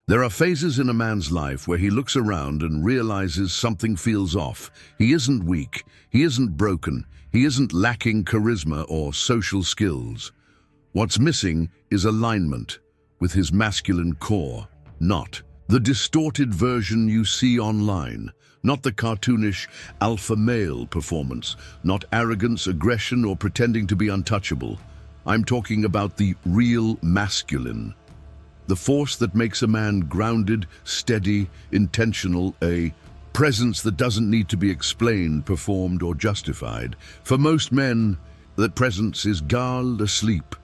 There are phases in a man's life where he looks around and realizes something feels off. He isn't weak, he isn't broken, he isn't lacking charisma or social skills. What's missing is alignment with his masculine core, not the distorted version you see online, not the cartoonish alpha male performance, not arrogance, aggression, or pretending to be untouchable. I'm talking about the real masculine. The force that makes a man grounded, steady, intentional, a presence that doesn't need to be explained, performed, or justified. For most men, that presence is guarded asleep,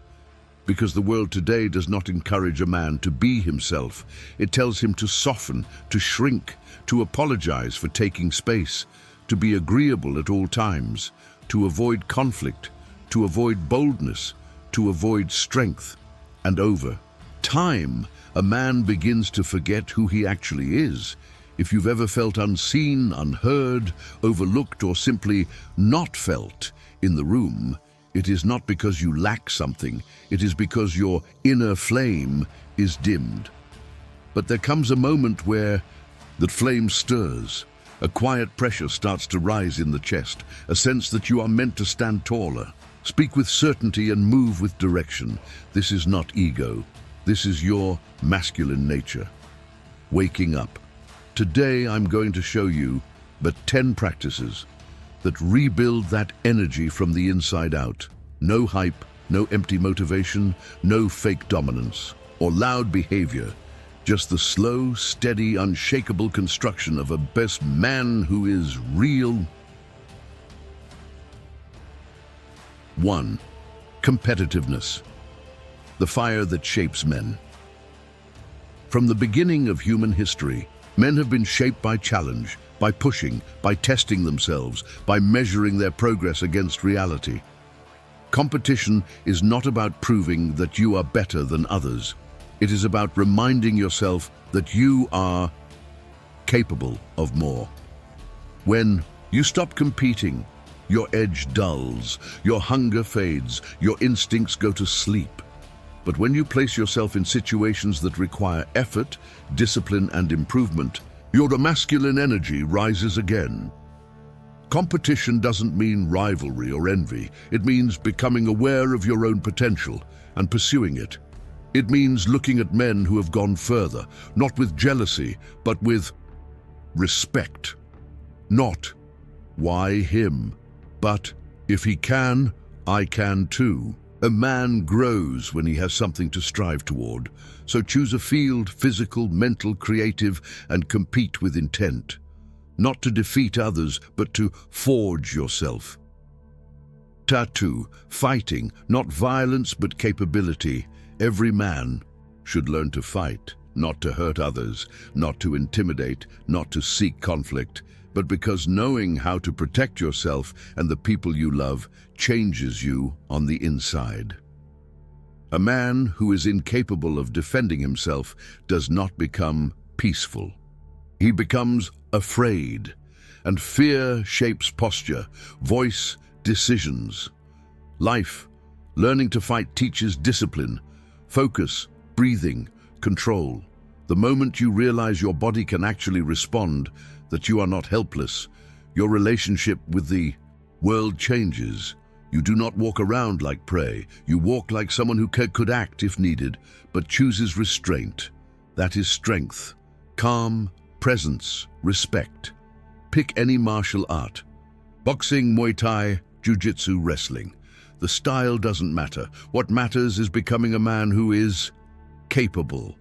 because the world today does not encourage a man to be himself. It tells him to soften, to shrink, to apologize for taking space, to be agreeable at all times, to avoid conflict, to avoid boldness, to avoid strength. And over time, a man begins to forget who he actually is. If you've ever felt unseen, unheard, overlooked, or simply not felt in the room, it is not because you lack something, it is because your inner flame is dimmed. But there comes a moment where that flame stirs. A quiet pressure starts to rise in the chest, a sense that you are meant to stand taller, speak with certainty, and move with direction. This is not ego. This is your masculine nature. Waking up. Today I'm going to show you but 10 practices that rebuild that energy from the inside out. No hype, no empty motivation, no fake dominance or loud behavior. Just the slow, steady, unshakable construction of a best man who is real. 1. Competitiveness. The fire that shapes men. From the beginning of human history, men have been shaped by challenge, by pushing, by testing themselves, by measuring their progress against reality. Competition is not about proving that you are better than others. It is about reminding yourself that you are capable of more. When you stop competing, your edge dulls, your hunger fades, your instincts go to sleep. But when you place yourself in situations that require effort, discipline, and improvement, your masculine energy rises again. Competition doesn't mean rivalry or envy. It means becoming aware of your own potential and pursuing it. It means looking at men who have gone further, not with jealousy, but with respect. Not, why him? But, if he can, I can too. A man grows when he has something to strive toward, so choose a field, physical, mental, creative, and compete with intent. Not to defeat others, but to forge yourself. 2. Fighting, not violence, but capability. Every man should learn to fight, not to hurt others, not to intimidate, not to seek conflict, but because knowing how to protect yourself and the people you love changes you on the inside. A man who is incapable of defending himself does not become peaceful. He becomes afraid, and fear shapes posture, voice, decisions. Life, learning to fight teaches discipline, focus, breathing, control. The moment you realize your body can actually respond, that you are not helpless, your relationship with the world changes. You do not walk around like prey. You walk like someone who could act if needed, but chooses restraint. That is strength, calm, presence, respect. Pick any martial art. Boxing, Muay Thai, Jiu-Jitsu, wrestling. The style doesn't matter. What matters is becoming a man who is capable.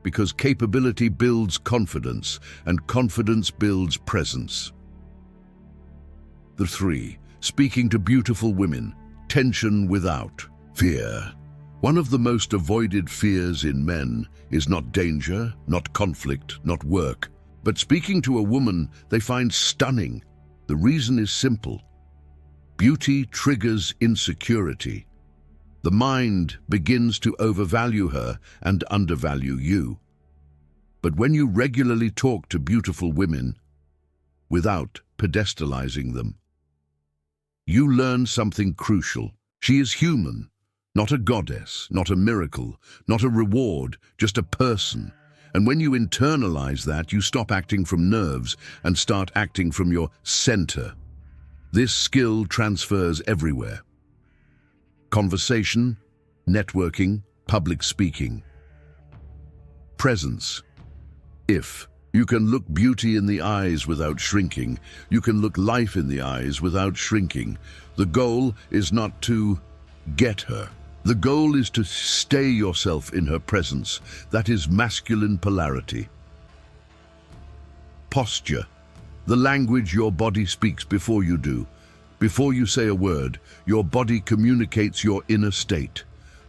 Because capability builds confidence, and confidence builds presence. 3. Speaking to beautiful women. Tension without fear. One of the most avoided fears in men is not danger, not conflict, not work, but speaking to a woman they find stunning. The reason is simple. Beauty triggers insecurity. The mind begins to overvalue her and undervalue you. But when you regularly talk to beautiful women without pedestalizing them, you learn something crucial. She is human, not a goddess, not a miracle, not a reward, just a person. And when you internalize that, you stop acting from nerves and start acting from your center. This skill transfers everywhere. Conversation, networking, public speaking. Presence. If you can look beauty in the eyes without shrinking, you can look life in the eyes without shrinking. The goal is not to get her. The goal is to stay yourself in her presence. That is masculine polarity. Posture. The language your body speaks before you do. Before you say a word, your body communicates your inner state.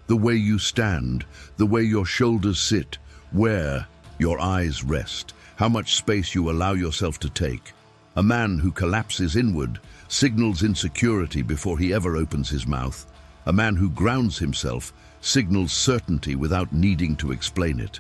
The way you stand, the way your shoulders sit, where your eyes rest, how much space you allow yourself to take. A man who collapses inward signals insecurity before he ever opens his mouth. A man who grounds himself signals certainty without needing to explain it.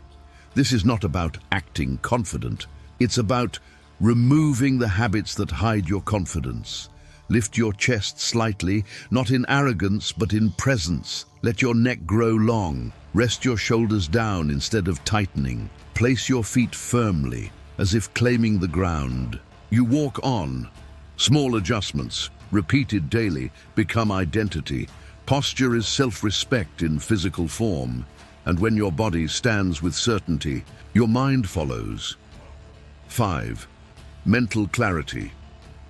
This is not about acting confident. It's about removing the habits that hide your confidence. Lift your chest slightly, not in arrogance, but in presence. Let your neck grow long. Rest your shoulders down instead of tightening. Place your feet firmly, as if claiming the ground. You walk on. Small adjustments, repeated daily, become identity. Posture is self-respect in physical form, and when your body stands with certainty, your mind follows. 5. Mental clarity.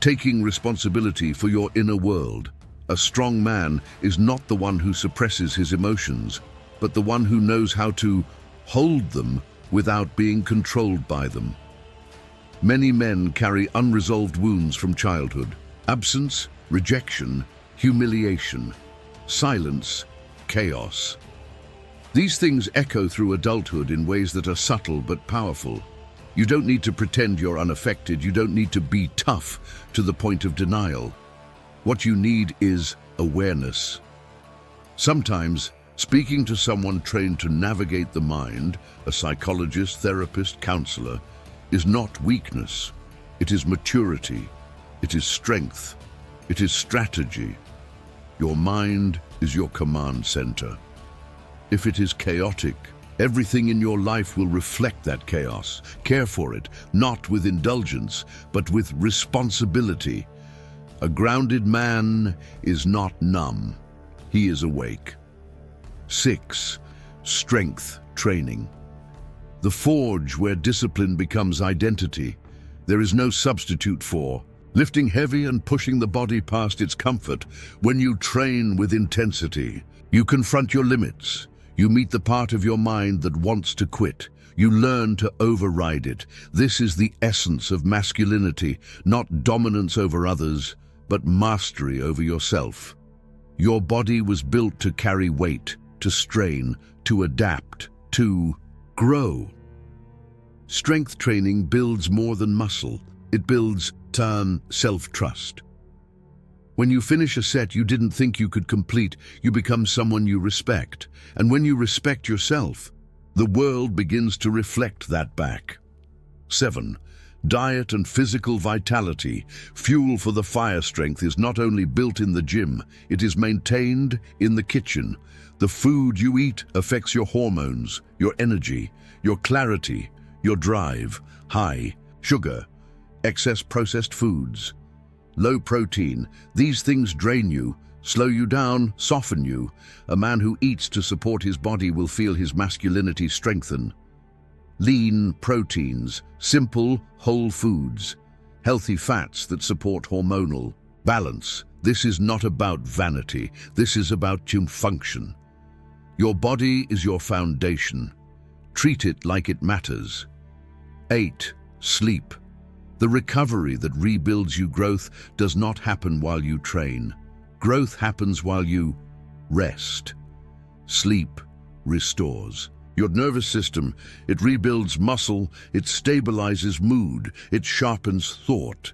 Taking responsibility for your inner world. A strong man is not the one who suppresses his emotions, but the one who knows how to hold them without being controlled by them. Many men carry unresolved wounds from childhood. Absence, rejection, humiliation. Silence, chaos. These things echo through adulthood in ways that are subtle but powerful. You don't need to pretend you're unaffected. You don't need to be tough to the point of denial. What you need is awareness. Sometimes, speaking to someone trained to navigate the mind, a psychologist, therapist, counselor, is not weakness. It is maturity. It is strength. It is strategy. Your mind is your command center. If it is chaotic, everything in your life will reflect that chaos. Care for it, not with indulgence, but with responsibility. A grounded man is not numb. He is awake. 6. Strength training. The forge where discipline becomes identity. There is no substitute for lifting heavy and pushing the body past its comfort. When you train with intensity, you confront your limits. You meet the part of your mind that wants to quit. You learn to override it. This is the essence of masculinity, not dominance over others, but mastery over yourself. Your body was built to carry weight, to strain, to adapt, to grow. Strength training builds more than muscle. It builds self-trust. When you finish a set you didn't think you could complete, you become someone you respect. And when you respect yourself, the world begins to reflect that back. 7. Diet and physical vitality. Fuel for the fire strength is not only built in the gym, it is maintained in the kitchen. The food you eat affects your hormones, your energy, your clarity, your drive. High sugar, excess processed foods, low protein. These things drain you, slow you down, soften you. A man who eats to support his body will feel his masculinity strengthen. Lean proteins, simple, whole foods, healthy fats that support hormonal balance. This is not about vanity. This is about function. Your body is your foundation. Treat it like it matters. 8. Sleep. The recovery that rebuilds you. Growth does not happen while you train. Growth happens while you rest. Sleep restores your nervous system. It rebuilds muscle. It stabilizes mood. It sharpens thought.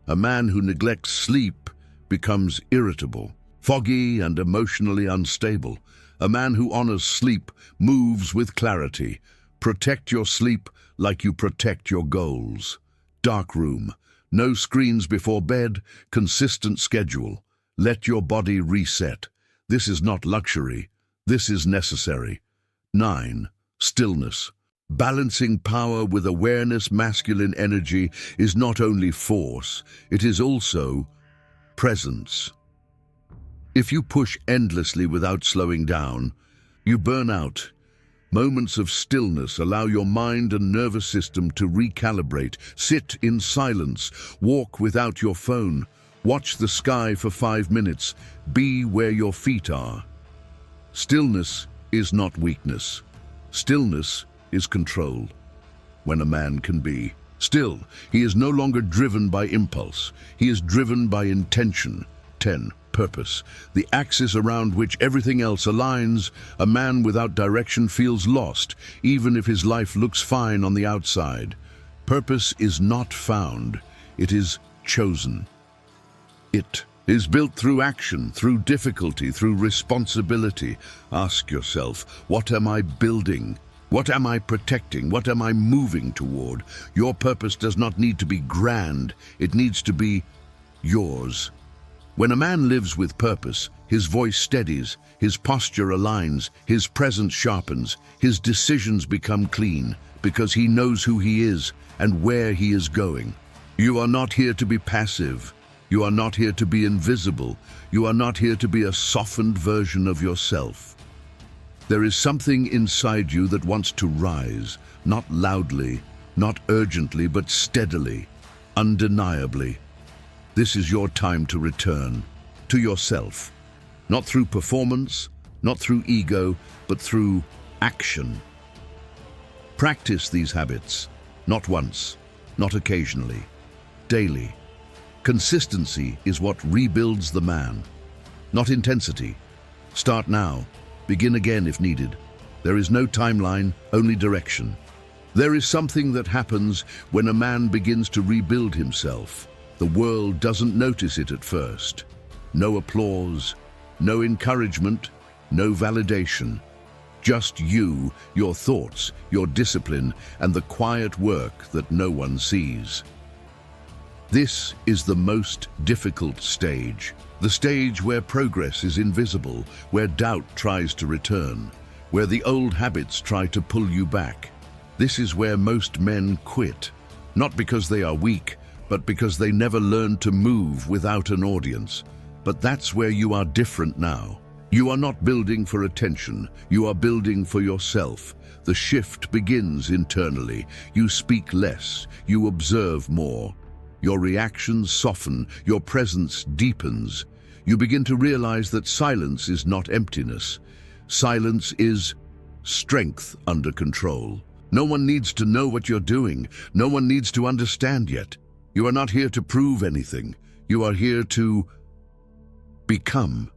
A man who neglects sleep becomes irritable, foggy, and emotionally unstable. A man who honors sleep moves with clarity. Protect your sleep like you protect your goals. Dark room. No screens before bed. Consistent schedule. Let your body reset. This is not luxury. This is necessary. 9. Stillness. Balancing power with awareness, masculine energy, is not only force, it is also presence. If you push endlessly without slowing down, you burn out. Moments of stillness allow your mind and nervous system to recalibrate. Sit in silence, walk without your phone, watch the sky for 5 minutes, be where your feet are. Stillness is not weakness. Stillness is control. When a man can be still, he is no longer driven by impulse. He is driven by intention. 10. Purpose, the axis around which everything else aligns. A man without direction feels lost, even if his life looks fine on the outside. Purpose is not found, it is chosen. It is built through action, through difficulty, through responsibility. Ask yourself, what am I building? What am I protecting? What am I moving toward? Your purpose does not need to be grand, it needs to be yours. When a man lives with purpose, his voice steadies, his posture aligns, his presence sharpens, his decisions become clean, because he knows who he is and where he is going. You are not here to be passive. You are not here to be invisible. You are not here to be a softened version of yourself. There is something inside you that wants to rise, not loudly, not urgently, but steadily, undeniably. This is your time to return to yourself, not through performance, not through ego, but through action. Practice these habits, not once, not occasionally, daily. Consistency is what rebuilds the man, not intensity. Start now, begin again if needed. There is no timeline, only direction. There is something that happens when a man begins to rebuild himself. The world doesn't notice it at first. No applause, no encouragement, no validation. Just you, your thoughts, your discipline, and the quiet work that no one sees. This is the most difficult stage. The stage where progress is invisible, where doubt tries to return, where the old habits try to pull you back. This is where most men quit, not because they are weak, but because they never learned to move without an audience. But that's where you are different now. You are not building for attention, you are building for yourself. The shift begins internally. You speak less, you observe more. Your reactions soften, your presence deepens. You begin to realize that silence is not emptiness. Silence is strength under control. No one needs to know what you're doing. No one needs to understand yet. You are not here to prove anything. You are here to become.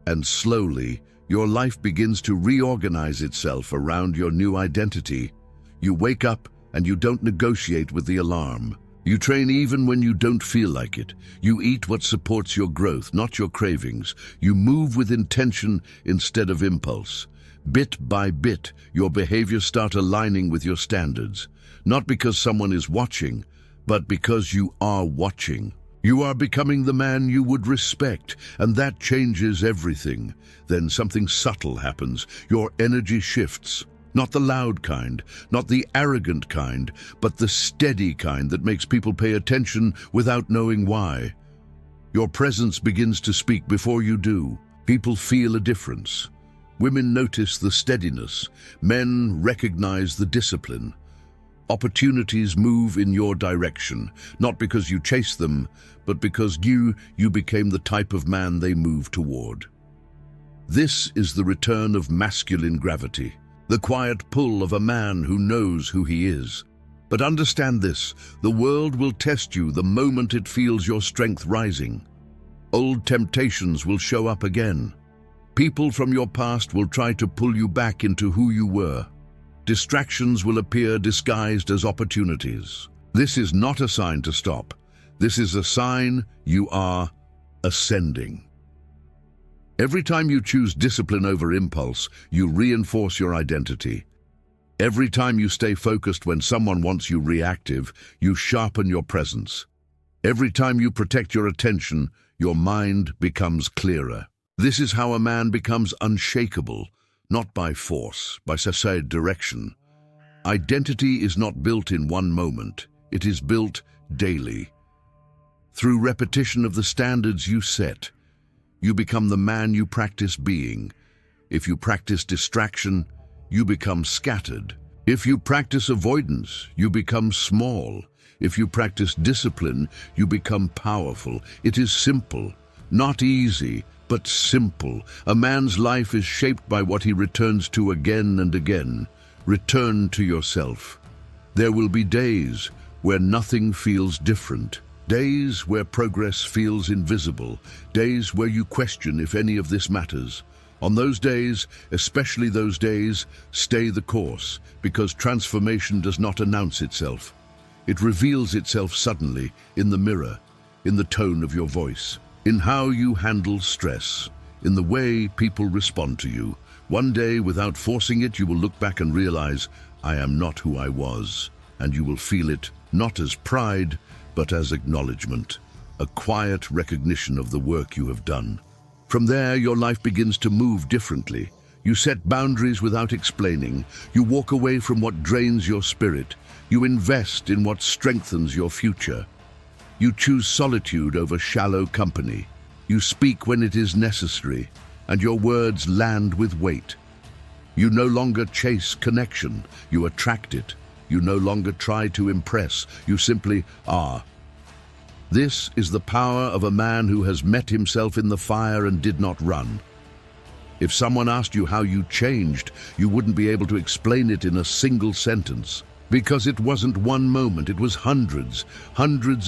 And slowly, your life begins to reorganize itself around your new identity. You wake up and you don't negotiate with the alarm. You train even when you don't feel like it. You eat what supports your growth, not your cravings. You move with intention instead of impulse. Bit by bit, your behaviors start aligning with your standards. Not because someone is watching, but because you are watching. You are becoming the man you would respect, and that changes everything. Then something subtle happens. Your energy shifts. Not the loud kind, not the arrogant kind, but the steady kind that makes people pay attention without knowing why. Your presence begins to speak before you do. People feel a difference. Women notice the steadiness. Men recognize the discipline. Opportunities move in your direction, not because you chase them, but because you became the type of man they move toward. This is the return of masculine gravity. The quiet pull of a man who knows who he is. But understand this, the world will test you the moment it feels your strength rising. Old temptations will show up again. People from your past will try to pull you back into who you were. Distractions will appear disguised as opportunities. This is not a sign to stop. This is a sign you are ascending. Every time you choose discipline over impulse, you reinforce your identity. Every time you stay focused when someone wants you reactive, you sharpen your presence. Every time you protect your attention, your mind becomes clearer. This is how a man becomes unshakable, not by force, by said direction. Identity is not built in one moment, it is built daily. Through repetition of the standards you set, you become the man you practice being. If you practice distraction, you become scattered. If you practice avoidance, you become small. If you practice discipline, you become powerful. It is simple, not easy, but simple. A man's life is shaped by what he returns to again and again. Return to yourself. There will be days where nothing feels different. Days where progress feels invisible. Days where you question if any of this matters. On those days, especially those days, stay the course, because transformation does not announce itself. It reveals itself suddenly, in the mirror, in the tone of your voice, in how you handle stress, in the way people respond to you. One day, without forcing it, you will look back and realize, I am not who I was, and you will feel it not as pride, but as acknowledgement, a quiet recognition of the work you have done. From there, your life begins to move differently. You set boundaries without explaining. You walk away from what drains your spirit. You invest in what strengthens your future. You choose solitude over shallow company. You speak when it is necessary, and your words land with weight. You no longer chase connection, you attract it. You no longer try to impress, you simply are. This is the power of a man who has met himself in the fire and did not run. If someone asked you how you changed, you wouldn't be able to explain it in a single sentence. Because it wasn't one moment, it was hundreds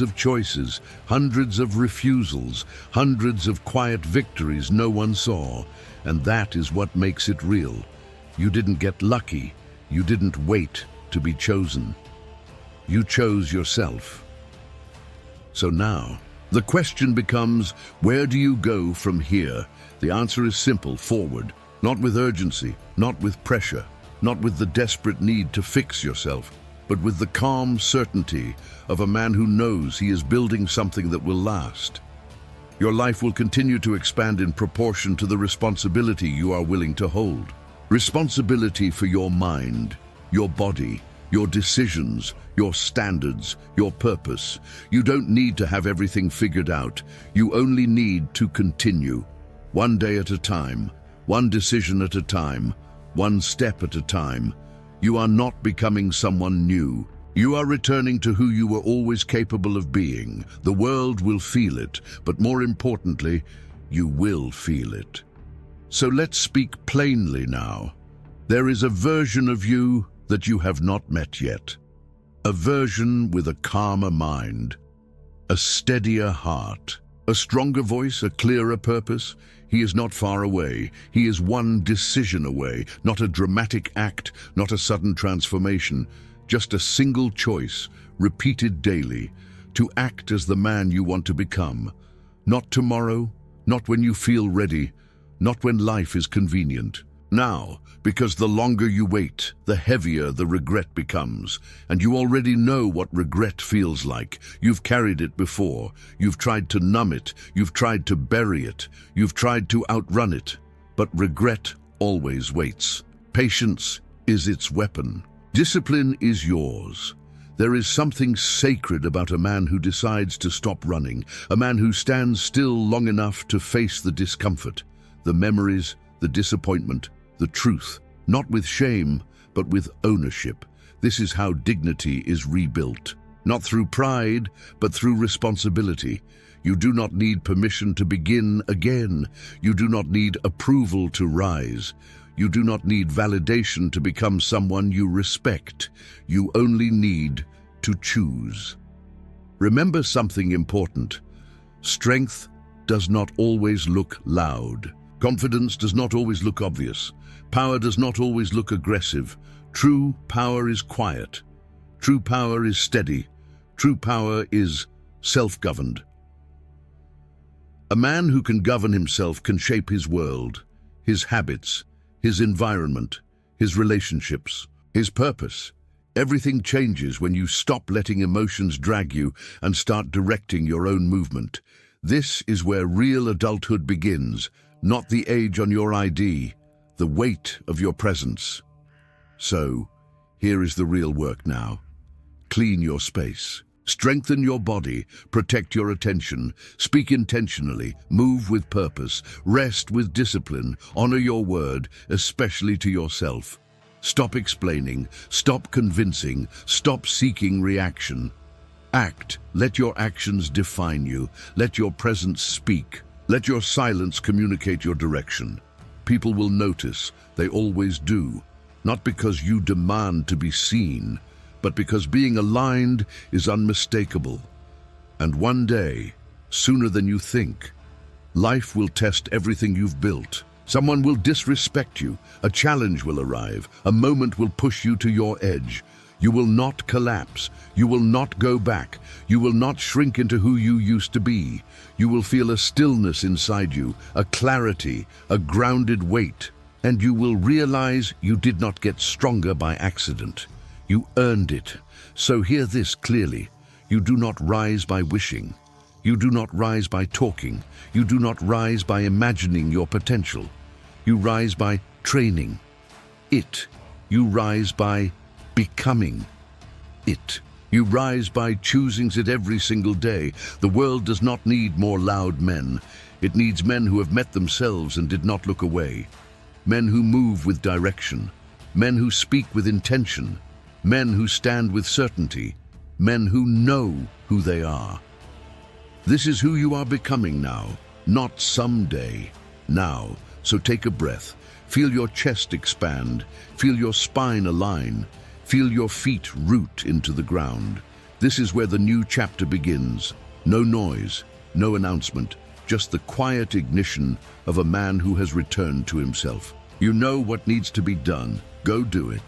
of choices, hundreds of refusals, hundreds of quiet victories no one saw. And that is what makes it real. You didn't get lucky. You didn't wait to be chosen. You chose yourself. So now, the question becomes, where do you go from here? The answer is simple: forward. Not with urgency, not with pressure, not with the desperate need to fix yourself, but with the calm certainty of a man who knows he is building something that will last. Your life will continue to expand in proportion to the responsibility you are willing to hold. Responsibility for your mind, your body, your decisions, your standards, your purpose. You don't need to have everything figured out. You only need to continue. One day at a time, one decision at a time, one step at a time. You are not becoming someone new. You are returning to who you were always capable of being. The world will feel it, but more importantly, you will feel it. So let's speak plainly now. There is a version of you that you have not met yet. A version with a calmer mind, a steadier heart, a stronger voice, a clearer purpose. He is not far away. He is one decision away, not a dramatic act, not a sudden transformation, just a single choice, repeated daily, to act as the man you want to become. Not tomorrow, not when you feel ready, not when life is convenient. Now, because the longer you wait, the heavier the regret becomes. And you already know what regret feels like. You've carried it before. You've tried to numb it. You've tried to bury it. You've tried to outrun it. But regret always waits. Patience is its weapon. Discipline is yours. There is something sacred about a man who decides to stop running, a man who stands still long enough to face the discomfort, the memories, the disappointment, the truth, not with shame, but with ownership. This is how dignity is rebuilt. Not through pride, but through responsibility. You do not need permission to begin again. You do not need approval to rise. You do not need validation to become someone you respect. You only need to choose. Remember something important. Strength does not always look loud. Confidence does not always look obvious. Power does not always look aggressive. True power is quiet. True power is steady. True power is self-governed. A man who can govern himself can shape his world, his habits, his environment, his relationships, his purpose. Everything changes when you stop letting emotions drag you and start directing your own movement. This is where real adulthood begins, not the age on your ID, the weight of your presence. So, here is the real work now. Clean your space. Strengthen your body, protect your attention, speak intentionally, move with purpose, rest with discipline, honor your word, especially to yourself. Stop explaining, stop convincing, stop seeking reaction. Act, let your actions define you, let your presence speak, let your silence communicate your direction. People will notice, they always do, not because you demand to be seen, but because being aligned is unmistakable. And one day, sooner than you think, life will test everything you've built. Someone will disrespect you, a challenge will arrive, a moment will push you to your edge. You will not collapse, you will not go back, you will not shrink into who you used to be. You will feel a stillness inside you, a clarity, a grounded weight, and you will realize you did not get stronger by accident. You earned it. So hear this clearly. You do not rise by wishing. You do not rise by talking. You do not rise by imagining your potential. You rise by training it. You rise by becoming it. You rise by choosing it every single day. The world does not need more loud men. It needs men who have met themselves and did not look away. Men who move with direction. Men who speak with intention. Men who stand with certainty. Men who know who they are. This is who you are becoming now, not someday. Now, so take a breath. Feel your chest expand. Feel your spine align. Feel your feet root into the ground. This is where the new chapter begins. No noise, no announcement, just the quiet ignition of a man who has returned to himself. You know what needs to be done. Go do it.